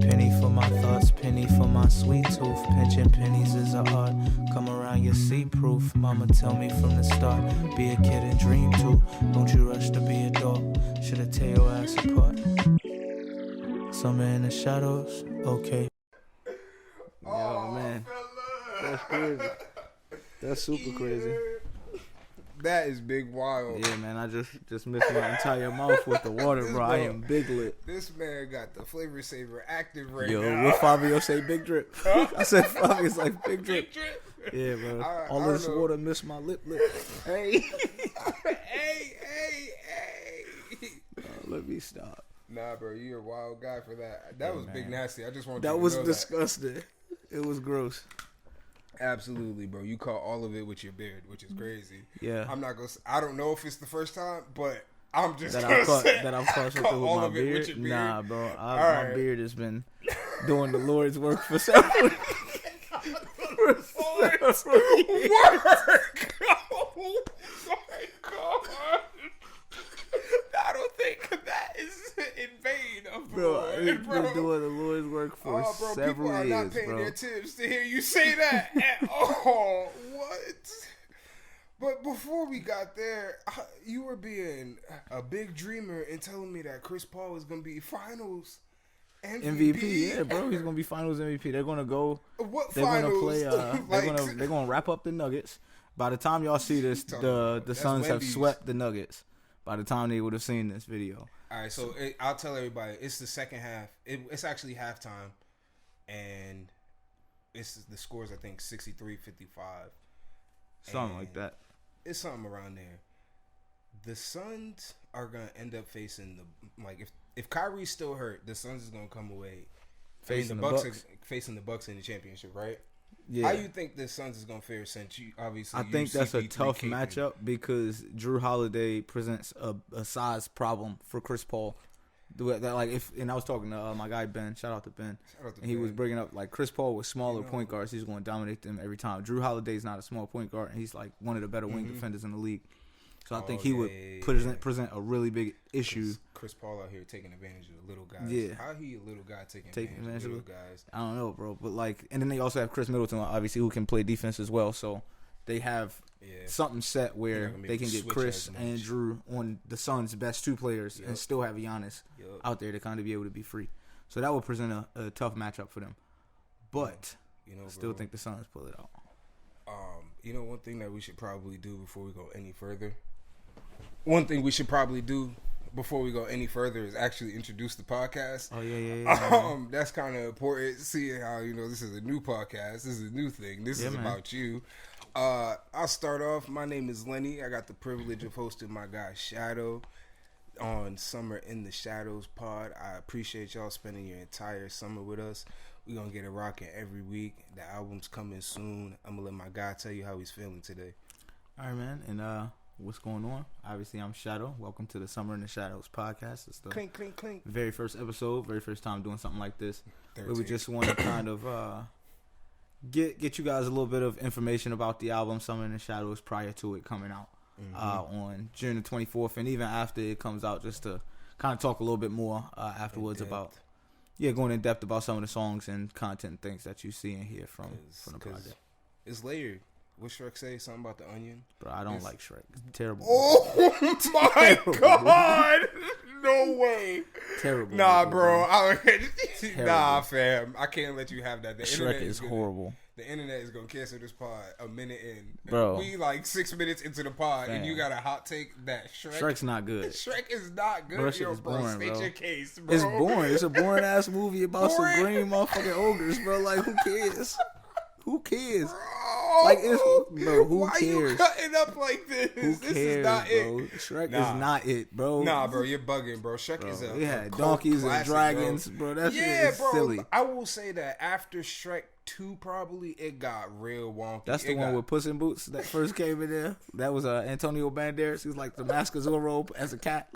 Penny for my thoughts, penny for my sweet tooth. Pinching pennies is a art. Come around, you're seat-proof. Mama tell me from the start, be a kid and dream too. Don't you rush to be a dog. Shoulda tear your ass apart. Summer in the shadows, okay. Yo, man, that's crazy. That's super crazy. That is big wild. Yeah, man, I just missed my entire mouth with the water, bro. I am big lit. This man got the flavor saver active right Yo, now. what Fabio say? Big drip. I said Fabio's like big drip. Yeah, bro. All this water missed my lip. Hey. hey. Let me stop. Nah, bro, you're a wild guy for that. That was man. Big nasty. I just want That you to was know disgusting. It was gross. Absolutely, bro. You caught all of it with your beard, which is crazy. Yeah. I don't know if it's the first time, but I'm just that gonna I've caught, say that I've caught something with my beard. Nah, bro. My beard has been doing the Lord's work for several years. Work! Oh my God! I don't think that is in vain of the Bro, Lord, I've been doing the Lord's work for several people are years, not paying bro. their tips to hear you say that at all. What? But before we got there, you were being a big dreamer and telling me that Chris Paul is going to be finals MVP. Yeah, bro. He's going to be finals MVP. They're going to go. What they're finals? They're going to wrap up the Nuggets. By the time y'all see this, the Suns have swept the Nuggets. By the time they would have seen this video. All right, so I'll tell everybody, it's the second half. It's actually halftime, and the scores, I think, 63-55. Something like that. It's something around there. The Suns are going to end up facing if Kyrie's still hurt, the Suns is going to come away facing the Bucks. Facing the Bucks in the championship, right? Yeah. How you think the Suns is going to fare since you obviously I think that's a CP3 tough kicking? matchup because Drew Holiday presents a size problem for Chris Paul. And I was talking to my guy Ben. Shout out to Ben. And he was bringing up like Chris Paul with smaller point guards. He's going to dominate them every time. Drew Holiday's not a small point guard, and he's like one of the better wing defenders in the league. So I think he would present a really big issue. Chris Paul out here taking advantage of the little guys. Yeah. How he a little guy taking advantage of little guys? I don't know, bro. But and then they also have Chris Middleton, obviously, who can play defense as well. So they have something set where they can get Chris and Drew on the Suns' best two players and still have Giannis out there to kind of be able to be free. So that would present a tough matchup for them. But I still think the Suns pull it out. One thing that we should probably do before we go any further. One thing we should probably do before we go any further is actually introduce the podcast. Oh yeah. That's kind of important. Seeing how this is a new podcast, this is a new thing. This is about you. I'll start off. My name is Lenny. I got the privilege of hosting my guy Shadow on Summer in the Shadows pod. I appreciate y'all spending your entire summer with us. We're gonna get it rocking every week. The album's coming soon. I'm gonna let my guy tell you how he's feeling today. All right, man. And what's going on? Obviously, I'm Shadow. Welcome to the Summer in the Shadows podcast. It's the clink, clink, clink. Very first episode, very first time doing something like this. 13. We just want to kind of get you guys a little bit of information about the album Summer in the Shadows prior to it coming out on June the 24th, and even after it comes out, just to kind of talk a little bit more afterwards about going in depth about some of the songs and content and things that you see and hear from the project. It's layered. What Shrek say? Something about the onion? Bro, I don't like Shrek. It's terrible. Oh my God! No way. Terrible. Nah, bro. Nah, fam. I can't let you have that. The Shrek is horrible. The internet is gonna cancel this pod a minute in. Bro. We 6 minutes into the pod and you got a hot take that Shrek's not good. Shrek is not good. Bro, shit is boring, state bro. your case, bro. It's boring. It's a boring ass movie about some green motherfucking ogres, bro. Who cares? Who cares? Who Why cares? You cutting up like this? Who cares, this is not bro? it. Shrek is not it, bro. Nah, bro, you're bugging, bro. Shrek is a donkeys classic, and dragons, bro. That shit is silly. I will say that after Shrek 2, probably it got real wonky. That's the one with Puss in Boots that first came in there. That was Antonio Banderas. He was like the mask of Zorro as a cat.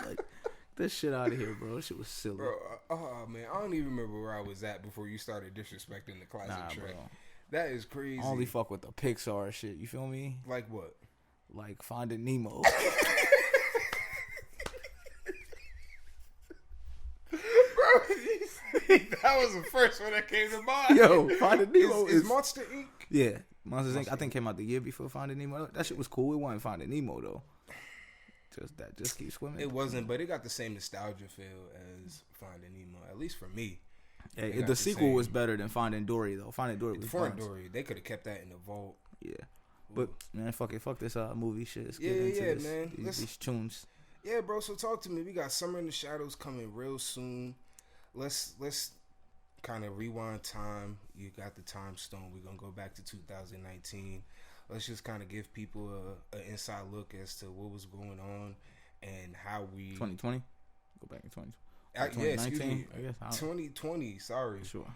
This shit out of here, bro. This shit was silly. Bro, man, I don't even remember where I was at before you started disrespecting the classic Shrek. Bro. That is crazy. I only fuck with the Pixar shit. You feel me? Like what? Like Finding Nemo. Bro, That was the first one that came to mind. Yo, Finding Nemo is Monster Inc. Yeah, Monsters Inc. I think came out the year before Finding Nemo. That shit was cool. It wasn't Finding Nemo though. Just keep swimming. It wasn't, but it got the same nostalgia feel as Finding Nemo, at least for me. Hey, the sequel was better than Finding Dory though. Finding Dory was Finding Dory. They could have kept that in the vault. Yeah, but man, fuck this movie shit. Let's get into this, man. These tunes. Yeah, bro. So talk to me. We got Summer in the Shadows coming real soon. Let's kind of rewind time. You got the time stone. We're gonna go back to 2019. Let's just kind of give people an inside look as to what was going on and how we 2020. Go back in 2020. Yeah, excuse me. I guess 2020. Sorry. Sure.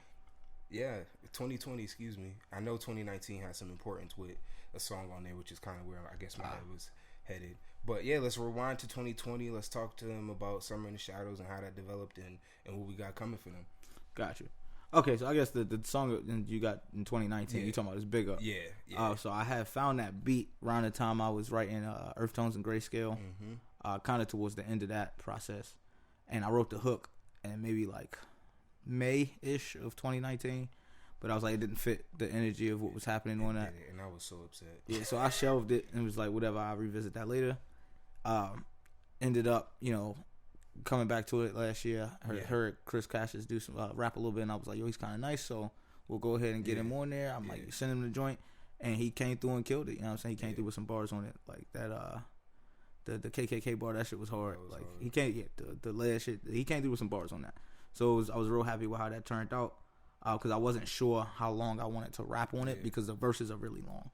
Yeah, 2020. Excuse me. I know 2019 had some importance with a song on there, which is kind of where I guess my head was headed. But yeah, let's rewind to 2020. Let's talk to them about Summer in the Shadows and how that developed and what we got coming for them. Gotcha. Okay, so I guess the song you got in 2019, you talking about is Big Up. Yeah. So I had found that beat around the time I was writing Earth Tones and Grayscale, kind of towards the end of that process. And I wrote the hook in maybe like May-ish of 2019. But I was like, it didn't fit the energy of what was happening on that. And I was so upset. Yeah, so I shelved it and was like, whatever, I'll revisit that later. Ended up, coming back to it last year. Heard Chris Cassius do some rap a little bit, and I was like, yo, he's kind of nice, so we'll go ahead and get him on there. I'm like, send him the joint, and he came through and killed it. You know what I'm saying? He came through with some bars on it, like that. The KKK bar, that shit was hard. Hard. He can't get the last shit. He came through with some bars on that. So I was real happy with how that turned out, because I wasn't sure how long I wanted to rap on it because the verses are really long,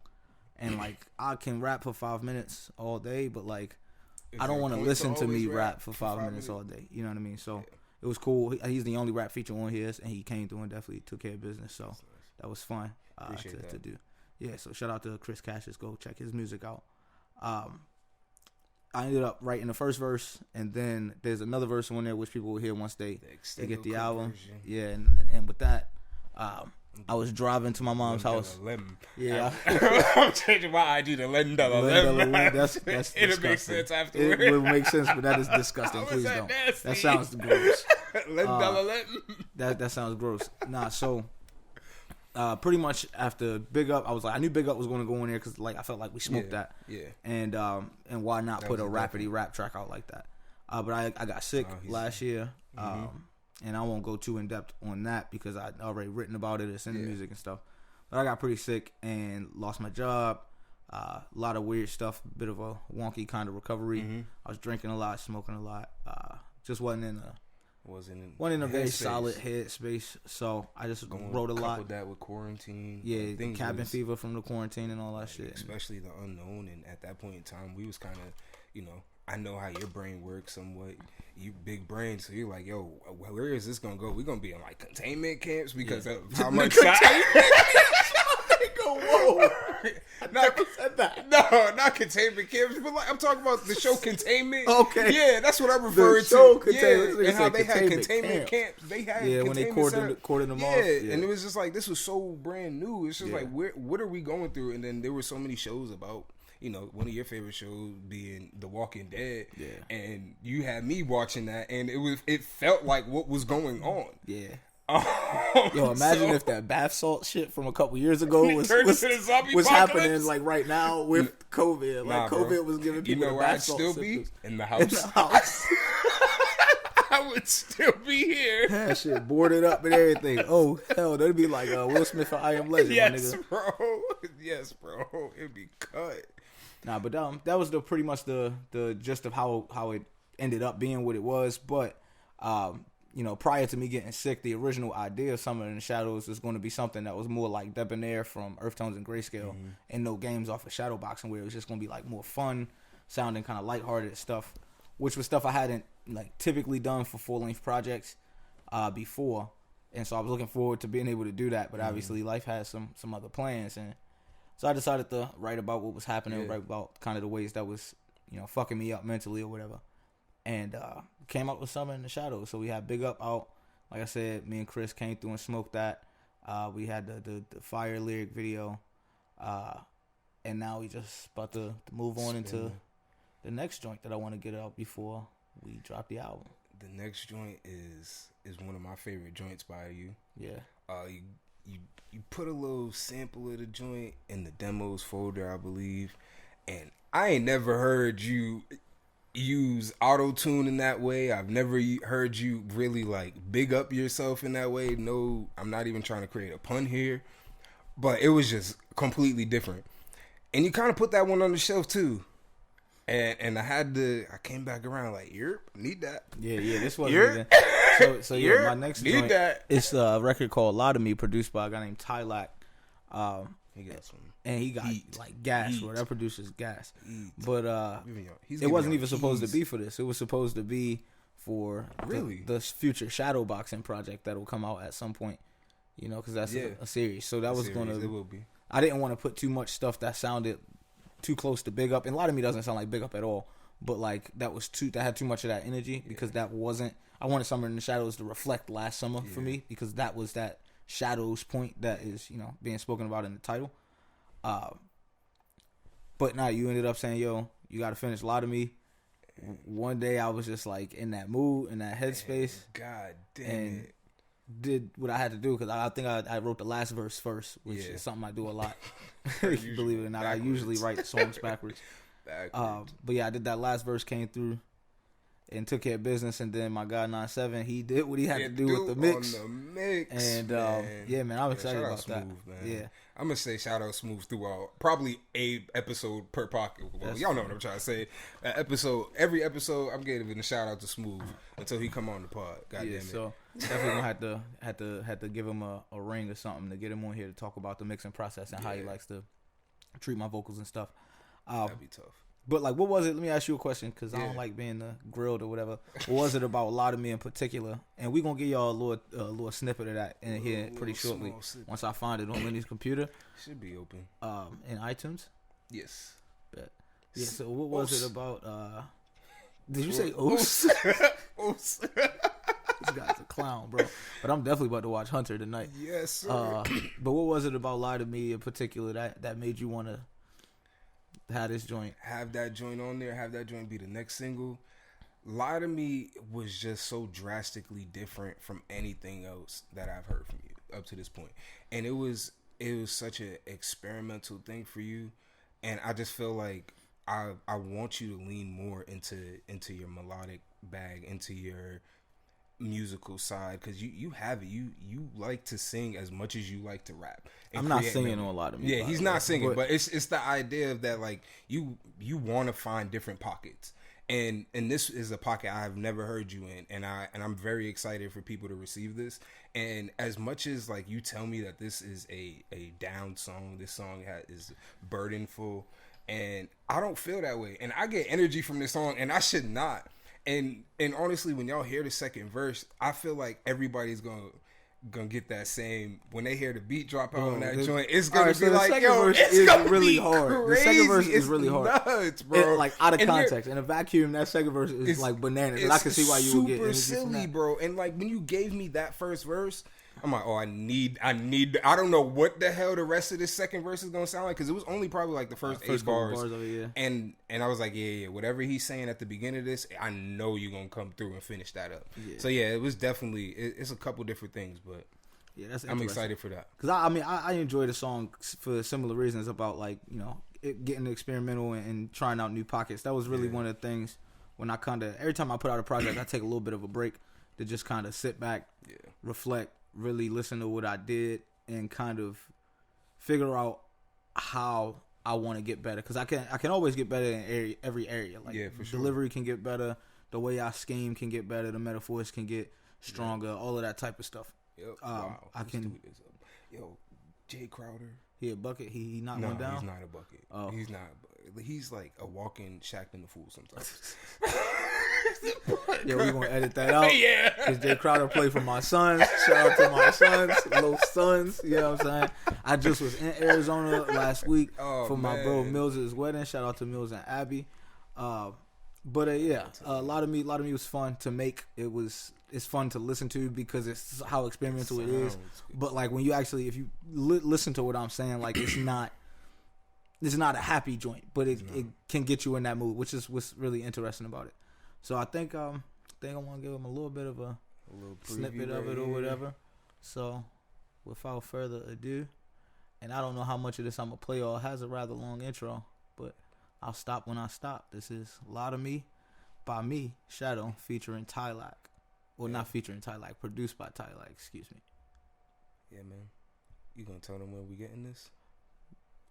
and like I can rap for 5 minutes all day, but like. I don't want to listen to me rap for 5 minutes all day. You know what I mean? So it was cool. He's the only rap feature on his, and he came through and definitely took care of business. So that was fun to do. Yeah, so shout out to Chris Cassius. Go check his music out. I ended up writing the first verse, and then there's another verse on there which people will hear once they get the album. Version. Yeah, and with that, I was driving to my mom's house. Yeah, I'm changing my ID to $11. That's it'll make sense afterwards. It will make sense, but that is disgusting. Please don't. Nasty? That sounds gross. $11. That sounds gross. Nah, so pretty much after Big Up, I was like, I knew Big Up was going to go in there because like I felt like we smoked that. Yeah. And why not put a rapidy rap track out like that? But I got sick last year. And I won't go too in depth on that because I'd already written about it. It's in the music and stuff. But I got pretty sick and lost my job. A lot of weird stuff. Bit of a wonky kind of recovery. I was drinking a lot, smoking a lot. Just wasn't in a very solid headspace. So I just wrote a lot. Coupled that with quarantine. Yeah, the cabin fever from the quarantine and all that shit. Especially the unknown. And at that point in time, we was kind of, I know how your brain works somewhat. You big brain, so you're like, yo, where is this gonna go? We're gonna be in like containment camps because of how much whoa. Not containment camps, but like I'm talking about the show Containment. Okay. Yeah, that's what I'm referring to. Yeah, and how they had containment camps. They had when they cordoned them off. Yeah, and it was just like this was so brand new. It's just like what are we going through? And then there were so many shows about one of your favorite shows being The Walking Dead. Yeah. And you had me watching that and it felt like what was going on. Yeah. Yo, imagine if that bath salt shit from a couple years ago was happening like right now with COVID. Like COVID was giving people the bath salt. You know where I'd still be? In the house. I would still be here. That shit boarded up and everything. Oh hell, that'd be like Will Smith for I Am Legend. Yes, bro. It'd be cut. Nah, but that was pretty much the gist of how it ended up being what it was. But prior to me getting sick, the original idea of Summer in the Shadows was going to be something that was more like Debonair from Earth Tones and Grayscale, and no games off of Shadowboxing, where it was just going to be like more fun sounding, kind of lighthearted stuff, which was stuff I hadn't like typically done for full-length projects before, and so I was looking forward to being able to do that. But obviously, life has some other plans, and so I decided to write about what was happening, write about kind of the ways that was fucking me up mentally or whatever, and came up with Summer in the Shadows. So we had Big Up out. Like I said, me and Chris came through and smoked that. We had the fire lyric video, and now we just about to move on into the next joint that I want to get out before we drop the album. The next joint is one of my favorite joints by you. Yeah. You put a little sample of the joint in the demos folder, I believe, and I ain't never heard you use auto-tune in that way. I've never heard you really like big up yourself in that way. No, I'm not even trying to create a pun here, but it was just completely different. And you kind of put that one on the shelf too. And I came back around like, need that. Yeah, this wasn't even. So my next joint, it's a record called "Lie to Me," produced by a guy named Tylac. He got some, and he got heat. like gas, Heat. where that produces gas. Heat. But He's it wasn't even keys. supposed to be for this. It was supposed to be for Really? the future shadow boxing project that will come out at some point. You know, because that's a series. So that was going to. It will be. I didn't want to put too much stuff that sounded too close to Big Up, and a lot of me doesn't sound like Big Up at all. But like that had too much of that energy because that wasn't. I wanted Summer in the Shadows to reflect last summer for me because that was that shadows point that is being spoken about in the title. But now you ended up saying, "Yo, you got to finish Lie to Me." One day I was just like in that mood, in that headspace. God damn and it. Did what I had to do because I think I wrote the last verse first, which is something I do a lot. Believe it or not, I usually write songs backwards. But yeah, I did that last verse, came through and took care of business, and then my guy 9-7, he did what he had to do with the mix. On the mix, and man, I'm excited about that. Man. Yeah, I'm gonna say shout out Smooth throughout probably a episode per pocket. Well, y'all know what I'm trying to say. Every episode, I'm giving a shout out to Smooth until he come on the pod. God damn it. So definitely gonna have to give him a ring or something to get him on here to talk about the mixing process and how he likes to treat my vocals and stuff. That'd be tough. But like, what was it? Let me ask you a question because I don't like being grilled or whatever. What was it about Lie to Me in particular? And we gonna give y'all a little snippet of that in here pretty shortly once I find it on Lenny's computer. Should be open. In iTunes. Yes. But yeah. So what was it about? Did you say Oos? Oos. This guy's a clown, bro. But I'm definitely about to watch Hunter tonight. Yes, sir. But what was it about Lie to Me in particular that made you want to have this joint? Have that joint on there. Have that joint be the next single. Lie to Me was just so drastically different from anything else that I've heard from you up to this point. And it was such an experimental thing for you. And I just feel like I want you to lean more into your melodic bag, into your musical side, because you have it. You like to sing as much as you like to rap. I'm not singing on a lot of music. Yeah, he's not singing, but it's the idea of that, like you want to find different pockets, and this is a pocket I've never heard you in, and I'm very excited for people to receive this. And as much as like you tell me that this is a down song, this song is burdenful, and I don't feel that way, and I get energy from this song, and I should not. And honestly, when y'all hear the second verse, I feel like everybody's gonna get that same when they hear the beat drop out on that joint. It's gonna be like, yo, it's gonna really be hard. Crazy. The second verse is really hard. Nuts, bro. Like out of context, in a vacuum, that second verse is like bananas. And I can see why you would get super silly, bro. And like when you gave me that first verse, I'm like, oh, I don't know what the hell the rest of this second verse is gonna sound like, because it was only probably like the first 8 bars of it, yeah. And I was like, yeah, whatever he's saying at the beginning of this, I know you're gonna come through and finish that up. Yeah. So yeah, it was definitely it's a couple different things, but yeah, I'm excited for that, because I enjoy the song for similar reasons about like getting experimental and trying out new pockets. That was really one of the things when I every time I put out a project, I take a little bit of a break to just kind of sit back, reflect, really listen to what I did, and kind of figure out how I want to get better, because I can always get better in every area. Like for sure. Delivery can get better, the way I scheme can get better, the metaphors can get stronger, all of that type of stuff. Yep. Wow. I can. Yo, Jay Crowder. He a bucket. He knocked one down. He's not a bucket. Oh. He's not. He's like a walking Shaqtin' the Fool sometimes. Yeah, we gonna edit that out. Yeah, because Jay Crowder played for my sons. Shout out to my sons, little sons. You know what I'm saying? I just was in Arizona last week for my bro Mills' wedding. Shout out to Mills and Abby. But yeah, a lot of me was fun to make. It's fun to listen to because it's how experimental it is. But like when you actually, if you listen to what I'm saying, like it's not a happy joint, but it can get you in that mood, which is what's really interesting about it. So I think think I want to give him a little bit of a little snippet of it or whatever. So, without further ado, and I don't know how much of this I'm going to play, or it has a rather long intro, but I'll stop when I stop. This is Lot of Me by me, Shadow, featuring Tylac. Well, not featuring Tylac, produced by Tylac, excuse me. Yeah, man. You gonna tell them when we getting this?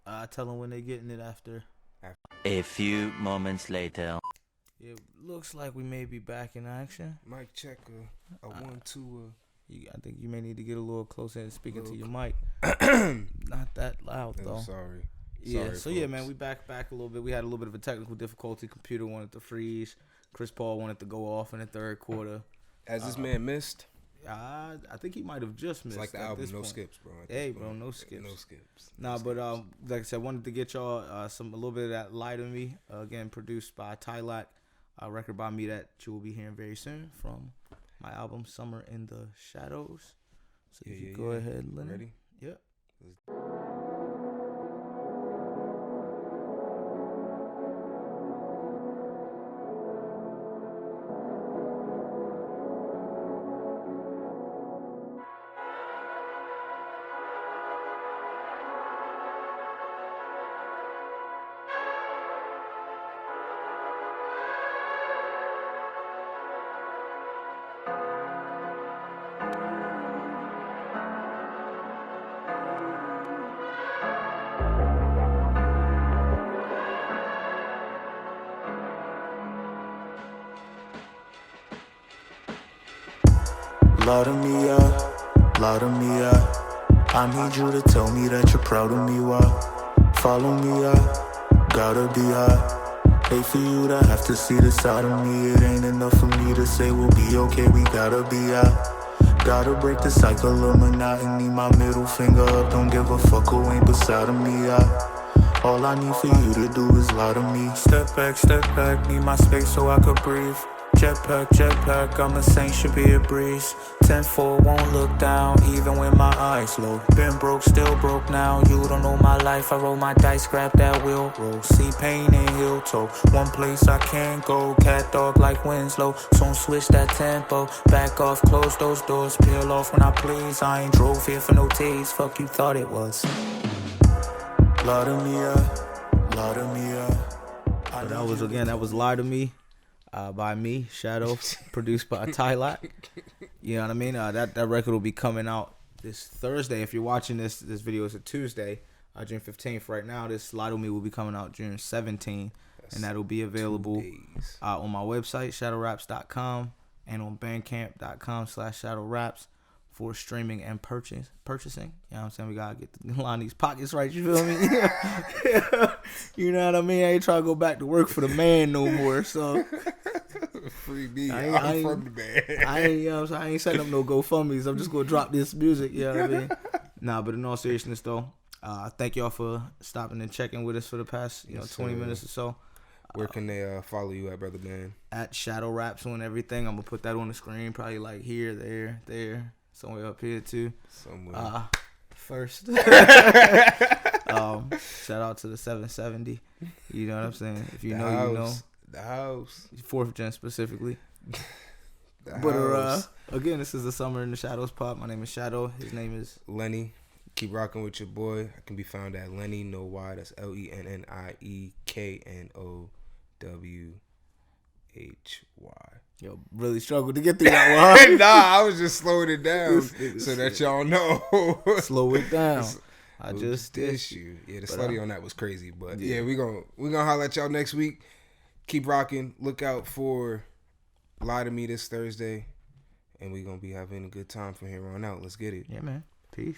I tell them when they getting it after. A few moments later. It looks like we may be back in action. Mic check, a 1, 2. I think you may need to get a little closer and speaking to your mic. Not that loud though. Sorry. Yeah. Sorry, so folks. yeah, man, we back a little bit. We had a little bit of a technical difficulty. Computer wanted to freeze. Chris Paul wanted to go off in the third quarter. Has this man missed? I think he might have just missed. It's like the album, no skips, bro. Hey, bro, no skips. No skips. Nah, but like I said, wanted to get y'all a little bit of that Lie to Me. Again, produced by Tylac, a record by me that you will be hearing very soon from my album Summer in the Shadows. So you can go ahead, Leonard. Ready? Yep. Lie to me up. I need you to tell me that you're proud of me, why? Follow me up, gotta be high. Hate for you to have to see the side of me. It ain't enough for me to say we'll be okay, we gotta be out. Gotta break the cycle of monotony, my middle finger up. Don't give a fuck who ain't beside of me, all I need for you to do is lie to me. Step back, need my space so I could breathe. Jetpack, I'm a saint, should be a breeze. 10-4, won't look down, even when my eyes low. Been broke, still broke now, you don't know my life. I roll my dice, grab that wheel, roll. See pain in heel toe, one place I can't go. Cat dog like Winslow, soon switch that tempo. Back off, close those doors, peel off when I please. I ain't drove here for no tease, fuck you thought it was. Lie to me up. So that was Lie to Me. By me, Shadow, produced by Tylac. You know what I mean? That record will be coming out this Thursday. If you're watching this video is a Tuesday, June 15th. Right now, this Lie to Me will be coming out June 17th, and that'll be available on my website, shadowraps.com, and on bandcamp.com/shadowraps for streaming and purchasing. You know what I'm saying? We gotta get the line these pockets right, you feel me? You know what I mean? I ain't trying to go back to work for the man no more, so free me. I'm from the man. You know what I'm saying? I ain't setting up no GoFundMes. I'm just gonna drop this music, you know what I mean? Nah, but in all seriousness though, thank y'all for stopping and checking with us for the past 20 minutes or so. Where can they follow you at, brother man? At Shadow Raps on everything. I'm gonna put that on the screen, probably like here, there. Somewhere up here too. Somewhere. First. Shout out to the 770. You know what I'm saying? If you know, you know. The house. 4th gen specifically. But again, this is the Summer in the Shadows pod. My name is Shadow. His name is Lenny. Keep rocking with your boy. I can be found at Lenny No Y. That's LENNIEKNOWHY. Yo, really struggled to get through that one. Nah, I was just slowing it down so that y'all know. Slow it down. I just dish you. Yeah, the study on that was crazy, but yeah, we gonna holler at y'all next week. Keep rocking. Look out for Lie to Me this Thursday, and we gonna be having a good time from here on out. Let's get it. Yeah, man. Peace.